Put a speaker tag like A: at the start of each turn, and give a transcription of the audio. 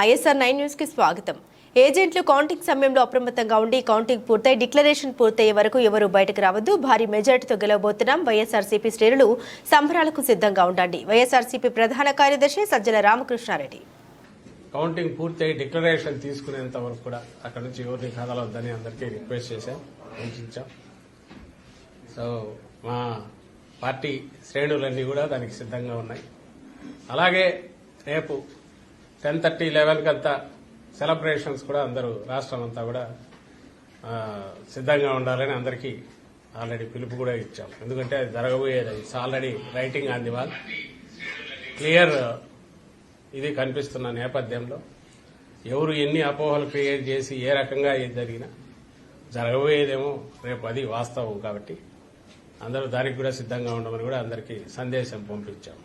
A: ISR 9 news కి స్వాగతం. ఏజెంట్లు కౌంటింగ్ సమయంలో అప్రమత్తంగా ఉండి కౌంటింగ్ పూర్తయి డిక్లరేషన్ పూర్తయ్యే వరకు ఎవరూ బయటకు రావద్దు. భారీ మెజార్టీతో గెలవబోతున్నాం. వైఎస్ఆర్సీపీ శ్రేణులు సంబరాలకు సిద్ధంగా ఉండండి. వైఎస్ఆర్సీపీ ప్రధాన కార్యదర్శి సజ్జల రామకృష్ణారెడ్డి.
B: కౌంటింగ్ పూర్తయి డిక్లరేషన్ తీసుకునేంత వరకు కూడా అక్కడ నుంచి ఎవరిని కదలొద్దని అందరికీ రిక్వెస్ట్ చేశాం, సూచించాం. సో మా పార్టీ శ్రేణులన్నీ కూడా దానికి సిద్ధంగా ఉన్నాయి. అలాగే రేపు 10:30, 11 కంతా సెలబ్రేషన్స్ కూడా అందరూ రాష్ట్రం అంతా కూడా సిద్ధంగా ఉండాలని అందరికీ ఆల్రెడీ పిలుపు కూడా ఇచ్చాం. ఎందుకంటే అది జరగబోయేది it's already writing on the wall. Clear ఇది కనిపిస్తున్న నేపథ్యంలో ఎవరు ఎన్ని అపోహలు క్రియేట్ చేసి ఏ రకంగా ఏది జరిగినా జరగబోయేదేమో రేపు అది వాస్తవం. కాబట్టి అందరూ దానికి కూడా సిద్ధంగా ఉండమని కూడా అందరికీ సందేశం పంపించాం.